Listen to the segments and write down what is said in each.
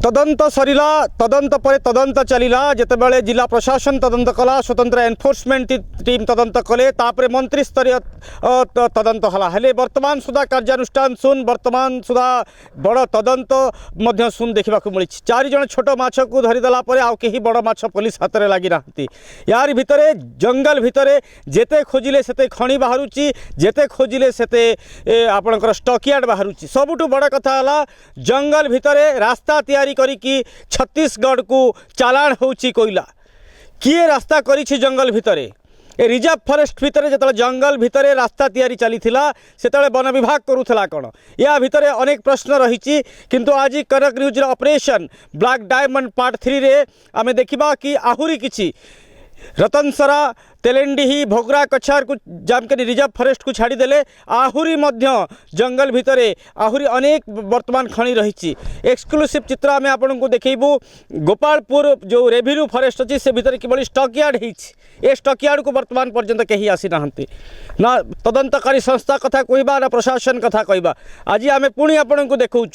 तदंत सरिला तदंत पर तदंत चलिला जितेबाला जिला प्रशासन तदंत कला स्वतंत्र एनफोर्समेंट टीम तदंत कले तापर मंत्री स्तरीय तदंत हला हेले वर्तमान सुधा कार्यानुष्ठान सुन वर्तमान सुधा बड़ तदंत मध्य सुन देखा मिली 4 जन छोट माछ को धरीदेला आउ कहीं बड़ माछ पुलिस हाथ में लगी ना यार भितर जंगल भितर जेते खोजिले सेते खणी बाहरुची जेते खोजिले सेते आपणकर स्टॉकयार्ड बाहरुची सबुठु बड़ कथा हला जंगल भितर रास्ता तैयारी करिकी छत्तीसगढ़ को चालाण होउची कोइला किए रास्ता करिछि जंगल भितर ए रिजर्व फॉरेस्ट भितर जो जंगल भितर रास्ता तैयारी चली से वन विभाग करूला कौन या भितर अनेक प्रश्न रही किंतु आज Kanak news operation black diamond part 3 रे आमे देखिबा कि आहुरी किछि रतनसरा तेलेंडीही भोगरा कछार को जामकनी रिजर्व फॉरेस्ट को छाड़ीदेले आहुरी मध्य जंगल भितर आहुरी अनेक वर्तमान खणी रही एक्सक्लूसिव चित्र आम आपन को देखू गोपालपुर जो रेवेन्यू फॉरेस्ट अच्छी से भितर किभली स्टॉकयार्ड ए स्टॉकयार्ड को वर्तमान पर्यंत कहीं आसी ना तदंतकारी संस्था कथा कहवा ना प्रशासन कथा कहवा आज आम पुणी आपन को देखु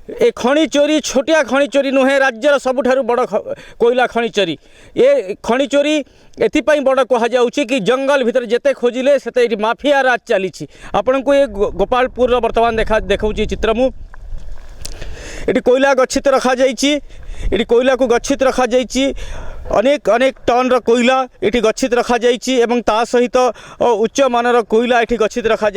ए खणी चोरी छोटिया खणी चोरी नुहे राज्यर सबुठारु बड़ कोयला खणी चोरी ए खणी चोरी एथिपाई बड़ कहुच्छी कि जंगल भितर जेते खोजिले सेते माफिया राज चली आपन को ये गोपालपुर वर्तमान देखा चित्र मु ये कोयला गच्छित रखा ये कोयला को गच्छित रखा अनेक अनेक टन रो कोयला ये गच्छित रखा एवं ता सहित उच्च मानर कोयला ये गच्छित रखा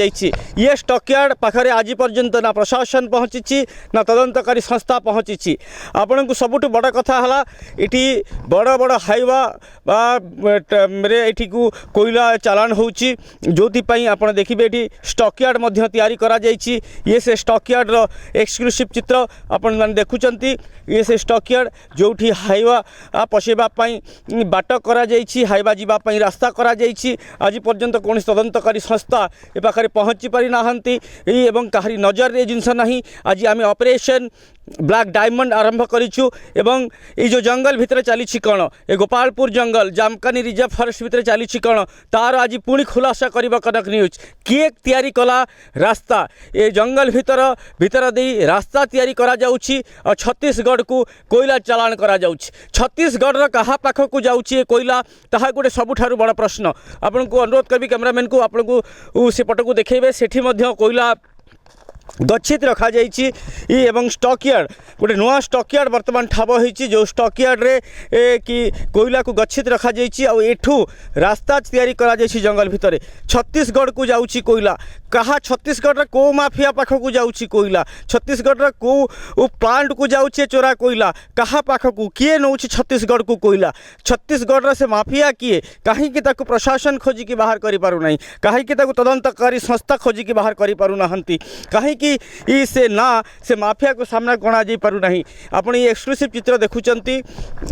ये स्टॉकयार्ड पाखरे आज पर्यंत ना प्रशासन पहुँची ना तदंतकारी संस्था पहुँची आपण को सबुठ बड़ कथा है ये बड़ बड़ हाइवा ये कोयला चालान होउची जोथिपाई आपण देखिबे ये स्टॉकयार्ड मध्य तैयारी करा जायछि ये से स्टॉकयार्ड रो एक्सक्लूसिव चित्र आपण माने देखुचंती ये से स्टॉकयार्ड जोठी हाइवा पशेबा बाट करा जायछि हाइवा जीवा पई रास्ता करा जायछि आज पर्यंत कौन तदंतकारी संस्था ए पाखरे पहुँची पारि नाहंती एवं कहारी नजर रे जिनस नहीं आज आम ऑपरेशन ब्लैक डायमंड आरंभ करिछु एवं ये जो जंगल भितर चली कौन ए गोपालपुर जंगल जामकानी रिजर्व फॉरेस्ट भितर चली कौन तार आज पुणी खुलासा करबा कनक न्यूज किए तैयारी कला रास्ता ए जंगल भितर दे रास्ता तैयारी करा जाउछि और छत्तीसगढ़ को कोयला चालान करा जाउछि छत्तीसगढ़ कहा पाख को जाउछि कोयला ताहा गोटे सबुठारु बड़ प्रश्न आपन को अनुरोध करबी कैमरामैन को आपन को से पट को देखेबे सेठी मध्य कोयला गच्छित रखा जाइए एवं स्टॉकयार्ड गोटे नुआ स्टॉकयार्ड वर्तमान ठाब होती जो स्टॉकयार्ड रे कि कोयला को गच्छित रखा जाइए एठू रास्ता तैयारी करा जाइए जंगल भितर छत्तीसगढ़ को जाउची कोयला कहा छत्तीसगढ़ को माफिया पाख को जाउची कोयला छत्तीसगढ़ को प्लांट को जाउची चोरा कोयला कहा पाख को किए नौची छत्तीसगढ़ को कोयला छत्तीसगढ़ से माफिया किए कहीं प्रशासन खोजिकी बाहर करि पारु नहीं कहीं तदंतकारी संस्था खोजिकी बाहर करि पारु नाहंती कहीं कि से ना से माफिया को सामना गणा जा पारु नहीं आपण ये एक्सक्लूसिव चित्र देखुचंती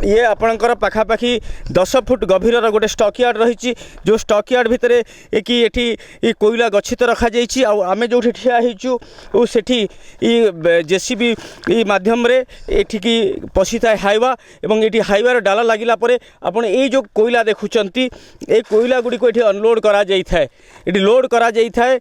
ये आपणकर पाखापाखि 10 फुट गभीर गोटे स्टॉकयार्ड रही जो स्टॉकयार्ड भितर कि ये कोयला गच्छित रखा जाइए आम जो ठिया हो सेठी जेसीबी माध्यम रे एठिकी पशि थाए हाइवा एवं ये हाइवार डाला लगिला परे आपण ये जो कोयला देखुचंती ए कोयला गुड़ी को अनलोड करा जाई थाए ये लोड करा जाई थाए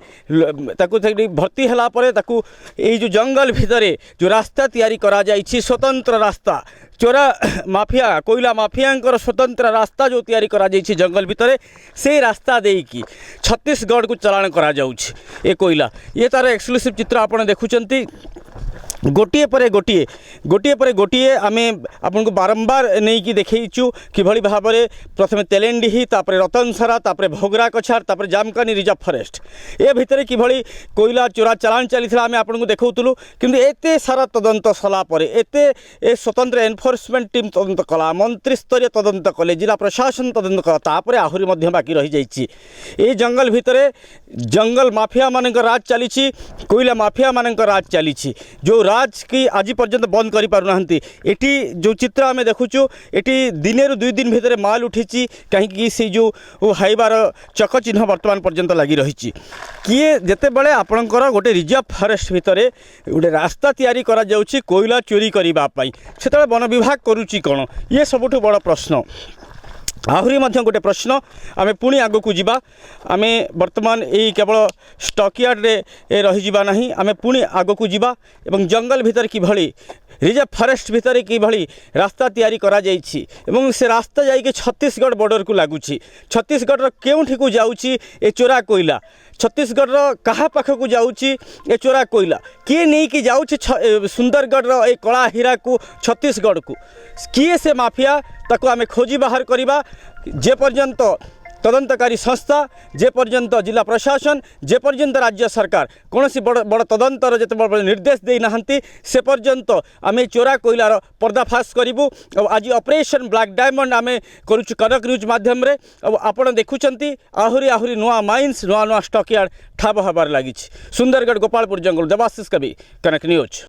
ताकू भर्ती हला परे ताकू ये जो जंगल भितर जो रास्ता तैयारी करा जाइए स्वतंत्र रास्ता चोरा माफिया कोयला माफिया स्वतंत्र रास्ता जो तैयारी करा जाइए जंगल भितर से रास्ता देकी छत्तीसगढ़ को चलाण करा जाउछि ए कोयला ये तार एक्सक्लूसिव चित्र आपन देखुचंती गोटे पर गोटे आम आपन को बारंबार नहीं कि देखु किभली भाव में प्रथम तेलेंडीही तापर रतनसरा तापर भोगरा कछार तापर जामकानी रिजर्व फॉरेस्ट ए भितर किभली कोयला चोरा चालान चली आम आपन को देखौतलु किंतु एते सारा तदंत सला परे एते ए स्वतंत्र एनफोर्समेंट टीम तदंत कला मंत्री स्तरीय तदंत कले जिला प्रशासन तदंत कला तापर आहुरी मध्य बाकी रही जाइछि ए जंगल भितर जंगल माफिया मानक राज चली कोयला माफिया मानक राज चली जो राज की आज पर्यंत बंद कर पारु नाहंती एटी जो चित्र आम देखुचु एटी दिने रु 2 दिन भितर माल उठी कहीं से जो हाइबार चक चिन्ह वर्तमान पर्यंत लगी रही किए जिते बड़े आपणकर गोटे रिजर्व फॉरेस्ट भितर गोटे रास्ता तैयारी करा जाउछि कोयला चोरी करने से वन विभाग करुच्ची कौन ये सबुठ बड़ प्रश्न आहुरी मध्य गोटे प्रश्न आमे पुणी आग को जीवा आमे वर्तमान यही केवल स्टॉकयार्ड रे रही जीवा नहीं आमे पुणी आग को जीवा एवं जंगल भितर किभली रिजर्व फॉरेस्ट भितर किभली रास्ता तैयारी करा जाइछि एवं से रास्ता जाइके छत्तीसगढ़ बॉर्डर को लागुछि छत्तीसगढ़ केउठी को जाउछि ए चोरा कोइला छत्तीसगढ़ कहा पाखक जाउछि ए चोरा कोइला किए नहीं कि जाउछि सुंदरगढ़ ए कला हीरा को छत्तीसगढ़ को किए से माफिया ताको आमे खोजी बाहर करिबा जे पर्यंत तदंतकारी संस्था जे पर्यंत जिला प्रशासन जे पर्यंत राज्य सरकार कौन बड़ बड़ तदंतर जो निर्देश दे नहांती से पर्यंत आम चोरा कोइलार पर्दाफाश करूँ। आज ऑपरेशन ब्लैक डायमंड आम करुचु कनक न्यूज माध्यम रे। अब आपण देखुंत आहरी आहरी नुआ माइन्स नुआ नुआ स्टॉक यार्ड ठाब हबार लगी। सुंदरगढ़ गोपालपुर जंगल देवाशीष कवि, कनक न्यूज।